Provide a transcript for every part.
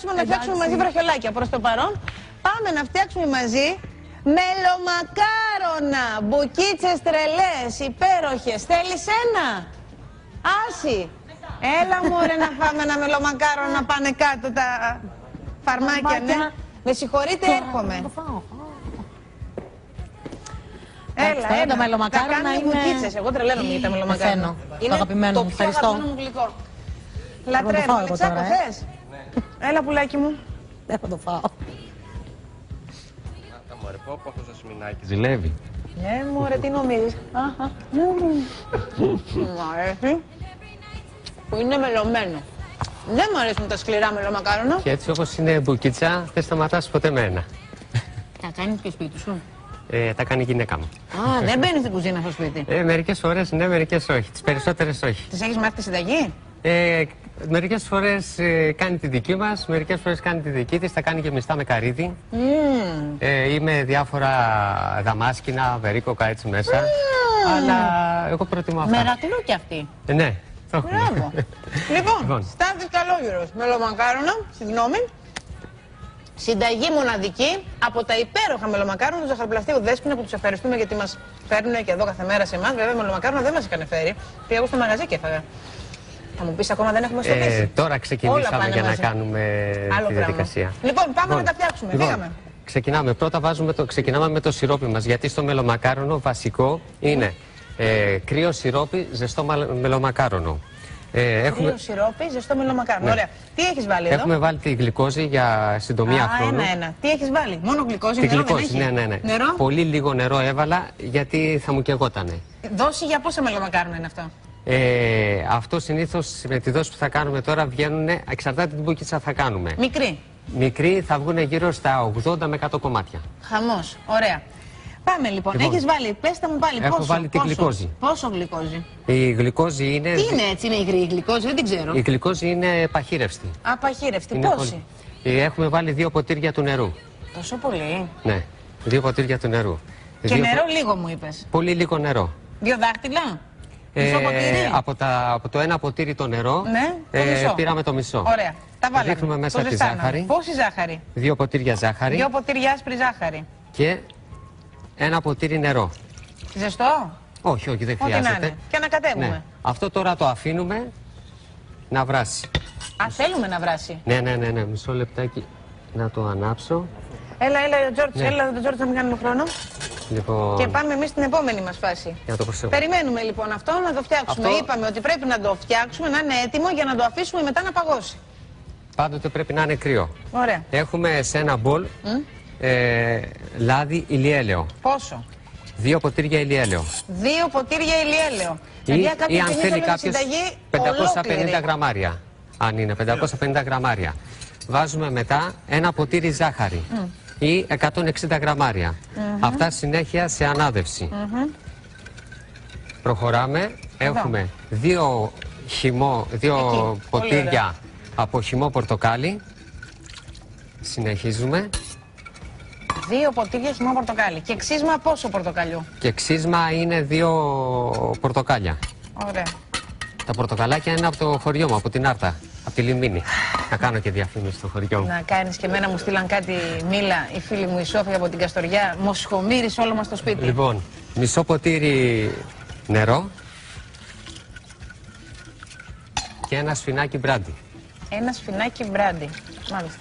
φτιάξουμε, να φτιάξουμε μαζί βραχιολάκια. Προς το παρόν, πάμε να φτιάξουμε μαζί μελομακάρονα. Μπουκίτσες τρελές, υπέροχες. Θέλεις ένα? Άση. Έλα μωρέ να φάμε ένα μελομακάρονα να πάνε κάτω τα φαρμάκια, ναι. Με συγχωρείτε, έρχομαι. Έλα, το μελομακάρονα είναι... μπουκίτσες. Εγώ τρελαίνομαι για τα μελομακάρονα. Είναι αγαπημένο το πιο αγαπημένο μου γλυκό. Λατρεύω. Αλεξάκο, θες? Έλα πουλάκι μου. Δεν θα το φάω. Μωρέ, πω αυτό το σμινάκι ζηλεύει. Ναι, μωρέ, τι νομίζεις? Μου αρέσει που είναι μελωμένο. Δεν μου αρέσουν τα σκληρά μελομακάρονα. Και έτσι όπως είναι μπουκίτσα, δεν σταματάς ποτέ με ένα. Τα κάνεις και σπίτι σου? Τα κάνει η γυναίκα μου. Α, δεν μπαίνεις στην κουζίνα στο σπίτι? Μερικές φορές ναι, μερικές όχι. Τις περισσότερες όχι. Τις έχεις μάθει τη συνταγή? Μερικές φορές κάνει τη δική μας, μερικές φορές κάνει τη δική της, τα κάνει και μιστά με καρύδι. Ή με διάφορα δαμάσκηνα, βερίκοκα έτσι μέσα. Αλλά εγώ προτιμώ αυτά. Με ρακλού κι αυτή. Ναι. Μπράβο. Λοιπόν, Στάθης Καλόγερος, μελομακάρονα, συγγνώμη. Συνταγή μοναδική από τα υπέροχα μελομακάρονα του ζαχαροπλαστείου Δέσποινα που τους ευχαριστούμε γιατί μας φέρνουν και εδώ κάθε μέρα σε εμάς. Βέβαια, μελομακάρονα δεν μας είχαν φέρει. Πήγα εγώ στο μαγαζί και έφαγα. Θα μου πεις ακόμα δεν έχουμε στοπίσει? Τώρα ξεκινήσαμε για να κάνουμε τη διαδικασία. Λοιπόν, πάμε να τα φτιάξουμε. Πήγαμε. Ξεκινάμε. Πρώτα ξεκινάμε με το σιρόπι μας, γιατί στο μελομακάρονο βασικό είναι κρύο σιρόπι, ζεστό μελομακάρονο. Κρύο σιρόπι, ζεστό μελομακάρονο. Ναι. Ωραία. Τι έχεις βάλει εδώ? Έχουμε βάλει τη γλυκόζη για συντομία χρόνου. Ένα-ένα. Τι έχεις βάλει? Μόνο γλυκόζη, τη νερό γλυκόζη, δεν έχει? ναι. Νερό? Πολύ λίγο νερό έβαλα γιατί θα μου καιγότανε. Δόση για πόσα μελομακάρονα είναι αυτό? Αυτό συνήθως με τη δόση που θα κάνουμε τώρα βγαίνουν, εξαρτάται την μπουκίτσα θα κάνουμε. Μικρή. Μικρή θα βγουν γύρω στα 80 με 100 κομμάτια. Χαμός. Ωραία. Πάμε λοιπόν. Έχεις βάλει, πέστε μου πάλι έχω βάλει τη γλυκόζη. Πόσο γλυκόζη? Η γλυκόζη είναι... Τι είναι έτσι, είναι υγρή η γλυκόζη, δεν την ξέρω. Η γλυκόζη είναι παχύρευστη. Απαχύρευτη, πόση? Έχουμε βάλει 2 ποτήρια του νερού. Τόσο πολύ? Ναι, 2 ποτήρια του νερού. Και νερό λίγο μου είπες? Πολύ λίγο νερό. 2 δάχτυλα? Μισό ποτήρι? Από το ένα ποτήρι το νερό, ναι, το μισό. πήραμε το μισό. Ωραία, τα βάλαμε. Ρίχνουμε μέσα τη ζάχαρη. Πόση ζάχαρη? 2 ποτήρια ζάχαρη. 2 ποτήρια άσπρη ζάχαρη. Και ένα ποτήρι νερό. Ζεστό? Όχι, δεν χρειάζεται. Και ανακατεύουμε. Ναι. Αυτό τώρα το αφήνουμε να βράσει. Α, θέλουμε να βράσει. Ναι. Μισό λεπτάκι να το ανάψω. Έλα, Τζόρτζ, έλα, Τζόρτζ, να μην κάνουμε χρόνο. Λοιπόν... Και πάμε εμείς στην επόμενη μας φάση. Για το προσέχω. Περιμένουμε λοιπόν αυτό να το φτιάξουμε. Είπαμε ότι πρέπει να το φτιάξουμε, να είναι έτοιμο για να το αφήσουμε μετά να παγώσει. Πάντοτε πρέπει να είναι κρύο. Ωραία. Έχουμε σε ένα μπολ λάδι ηλιέλαιο. Πόσο? 2 ποτήρια ηλιέλαιο. 2 ποτήρια ηλιέλαιο. Ή αν θέλει κάποιος 550 γραμμάρια. Αν είναι 550 γραμμάρια. Βάζουμε μετά ένα ποτήρι ζάχαρη ή 160 γραμμάρια. Αυτά συνέχεια σε ανάδευση. Προχωράμε. Έχουμε 2 ποτήρια από χυμό πορτοκάλι. Συνεχίζουμε. 2 ποτήρια χυμό πορτοκάλι. Και ξύσμα πόσο πορτοκαλιού? Και ξύσμα είναι 2 πορτοκάλια. Ωραία. Τα πορτοκαλάκια είναι από το χωριό μου, από την Άρτα, από τη Λιμίνη. Να κάνω και διαφήμιση στο χωριό μου. Να κάνεις και εμένα, μου στείλαν κάτι μήλα η φίλη μου η Σόφια από την Καστοριά. Μοσχομύρισε όλο μας το σπίτι. Λοιπόν, μισό ποτήρι νερό και ένα σφινάκι μπράντι. Ένα σφινάκι μπράντι. Μάλιστα.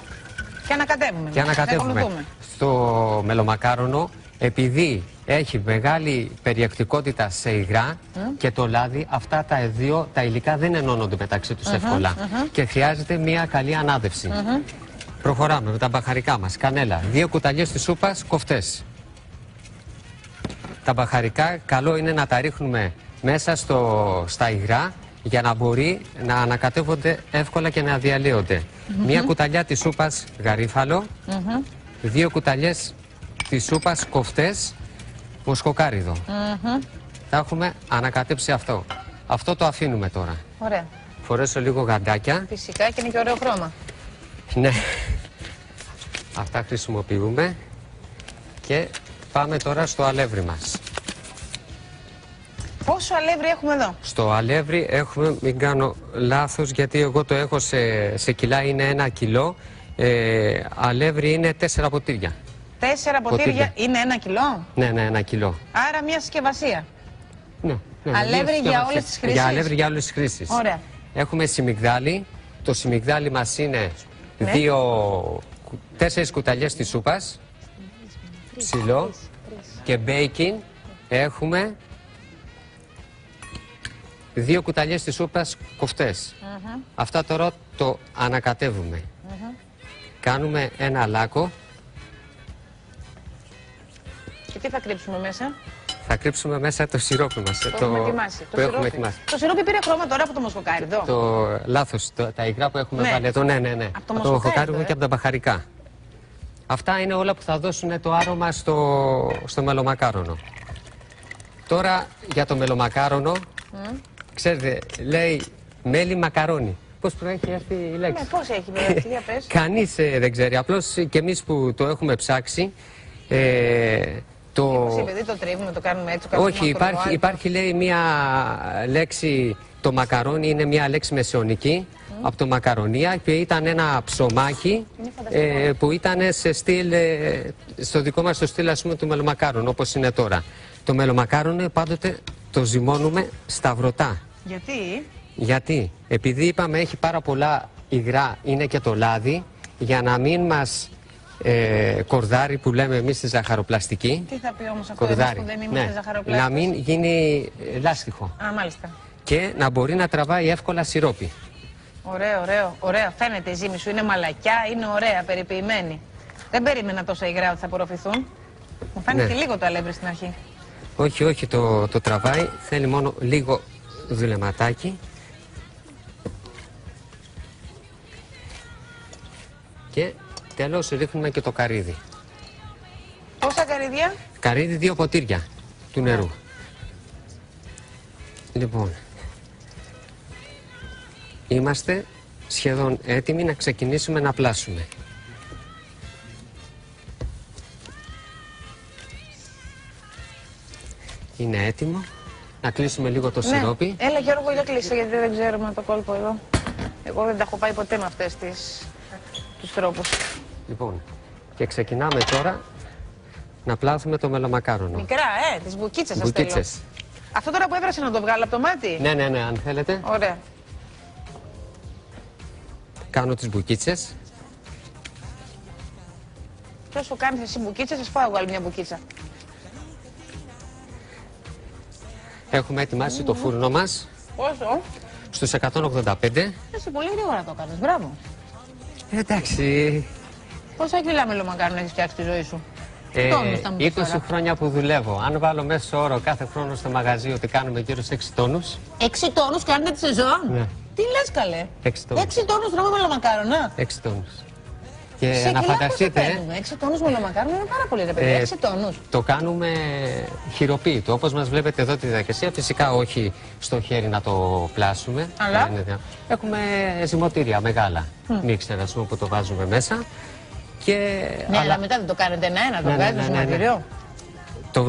Και ανακατεύουμε. Και ανακατεύουμε. Στο μελομακάρονο, επειδή έχει μεγάλη περιεκτικότητα σε υγρά και το λάδι, αυτά τα δύο τα υλικά δεν ενώνονται μεταξύ τους εύκολα και χρειάζεται μια καλή ανάδευση. Προχωράμε με τα μπαχαρικά μας. Κανέλα, 2 κουταλιές της σούπας κοφτές. Τα μπαχαρικά καλό είναι να τα ρίχνουμε μέσα στα υγρά για να μπορεί να ανακατεύονται εύκολα και να διαλύονται. Μια κουταλιά της σούπας γαρίφαλο, 2 κουταλιές της σούπας κοφτές μοσχοκάριδο. Θα έχουμε ανακατέψει αυτό. Αυτό το αφήνουμε τώρα. Ωραία. Φορέσω λίγο γαντάκια. Φυσικά και είναι και ωραίο χρώμα. Ναι. Αυτά χρησιμοποιούμε. Και πάμε τώρα στο αλεύρι μας. Πόσο αλεύρι έχουμε εδώ? Στο αλεύρι έχουμε, μην κάνω λάθος, γιατί εγώ το έχω σε κιλά, είναι 1 κιλό. Αλεύρι είναι 4 ποτήρια. 4 ποτήρια είναι 1 κιλό. Ναι, 1 κιλό. Άρα μια συσκευασία. Ναι, αλεύρι για όλες τις χρήσεις. Για αλεύρι για όλες τις χρήσεις. Ωραία. Έχουμε σιμιγδάλι. Το σιμιγδάλι μας είναι 4 κουταλιές της σούπας. Ψηλό. Και μπέικιν έχουμε 2 κουταλιές της σούπας κοφτές. Αυτά τώρα το ανακατεύουμε. Κάνουμε ένα λάκκο. Και τι θα κρύψουμε μέσα? Θα κρύψουμε μέσα το σιρόπι μας. Το έχουμε ετοιμάσει. Το σιρόπι πήρε χρώμα τώρα από το μοσχοκάριδο. Λάθος, τα υγρά που έχουμε βάλει εδώ, ναι. Από το μοσχοκάριδο και από τα μπαχαρικά. Αυτά είναι όλα που θα δώσουν το άρωμα στο μελομακάρονο. Τώρα για το μελομακάρονο, ξέρετε, λέει μέλι μακαρόνι. Πώς προέχει αυτή η λέξη? Ναι, πώς έχει προέχει, για πες. Κανείς δεν ξέρει, απλώς και εμείς που το έχουμε ψάξει. Επειδή το τρίβουμε, το κάνουμε έτσι. Όχι, υπάρχει λέει μία λέξη, το μακαρόνι είναι μία λέξη μεσαιωνική από το μακαρονία και ήταν ένα ψωμάκι που ήταν σε στυλ, στο δικό μας το στυλ, ας πούμε, του μελομακάρονου, όπως είναι τώρα. Το μελομακάρονο πάντοτε το ζυμώνουμε σταυρωτά. Γιατί? Επειδή είπαμε έχει πάρα πολλά υγρά, είναι και το λάδι, για να μην μας κορδάρι που λέμε εμείς στη ζαχαροπλαστική. Τι θα πει όμως αυτό που δεν είμαστε ζαχαροπλάστες? Να μην γίνει λάστιχο. Α, μάλιστα. Και να μπορεί να τραβάει εύκολα σιρόπι. Ωραία. Φαίνεται η ζύμη σου, είναι μαλακιά, είναι ωραία, περιποιημένη. Δεν περίμενα τόσα υγρά ότι θα απορροφηθούν. Μου φάνηκε λίγο το αλεύρι στην αρχή. Όχι, το τραβάει, θέλει μόνο λίγο δουλεματάκι. Και τέλος ρίχνουμε και το καρύδι. Πόσα καρύδια? Καρύδι 2 ποτήρια του νερού. Λοιπόν, είμαστε σχεδόν έτοιμοι να ξεκινήσουμε να πλάσουμε. Είναι έτοιμο. Να κλείσουμε λίγο το σιρόπι. Έλα Γιώργο, για κλείσε, γιατί δεν ξέρουμε το κόλπο εδώ. Εγώ δεν τα έχω πάει ποτέ με αυτές τους τρόπους. Λοιπόν, και ξεκινάμε τώρα να πλάθουμε το μελομακάρονο. Μικρά, τις μπουκίτσες σας θέλω. Αυτό τώρα που έβρασε να το βγάλω από το μάτι? Ναι, αν θέλετε. Ωραία. Κάνω τις μπουκίτσες. Ποιος σου κάνεις εσύ μπουκίτσες, σας φάω εγώ άλλη μια μπουκίτσα. Έχουμε ετοιμάσει το φούρνο μας. Πόσο? Στους 185. Εσύ πολύ γρήγορα το κάνεις, μπράβο. Εντάξει. Πόσα κιλά μελομακάρονο έχεις φτιάξει τη ζωή σου? 20 χρόνια που δουλεύω. Αν βάλω μέσο όρο κάθε χρόνο στο μαγαζί ότι κάνουμε γύρω σε 6 τόνους. 6 τόνους κάνετε τη σεζόν? Ναι. Τι λες καλέ? 6 τόνους. 6 τόνους τρώμε μελομακάρονα? 6 τόνους. Και να φανταστείτε. 6 τόνους μελομακάρονα είναι πάρα πολύ, ρε παιδιά. 6 τόνους. Το κάνουμε χειροποίητο. Όπως μας βλέπετε εδώ τη διαδικασία. Φυσικά όχι στο χέρι να το πλάσουμε. Αλλά έχουμε ζυμωτήρια μεγάλα. Μίξερ, ας πούμε, που το βάζουμε μέσα. Ναι, αλλά μετά δεν το κάνετε ένα-ένα, το βγάζει το ζυμωτήριο.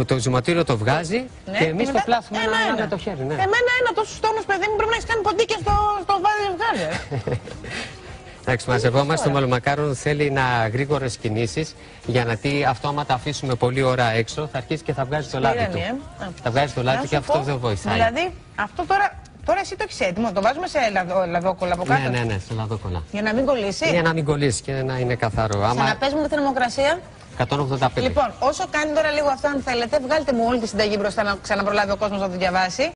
Το ζυμωτήριο το βγάζει και εμείς το πλάσουμε ένα με το χέρι. Εμένα τόσους τόνους, παιδί μου, πρέπει να έχεις κάνει ποντίκια στο βγάζει. Εντάξει, μαζευόμαστε. Το μελομακάρονο θέλει γρήγορες κινήσεις, γιατί αυτό άμα τα αφήσουμε πολλή ώρα έξω θα αρχίσει και θα βγάζει το λάδι του. Θα βγάζει το λάδι και αυτό δεν βοηθάει. Δηλαδή, αυτό τώρα εσύ το έχεις έτοιμο, το βάζουμε σε λαδόκολλα από κάτω. Ναι, σε λαδόκολλα. Για να μην κολλήσει. Για να μην κολλήσει και να είναι καθαρό. Ξαναπες μου τη θερμοκρασία. 185. Λοιπόν, όσο κάνει τώρα λίγο αυτό, αν θέλετε, βγάλτε μου όλη τη συνταγή μπροστά να ξαναπρολάβει ο κόσμος να το διαβάσει.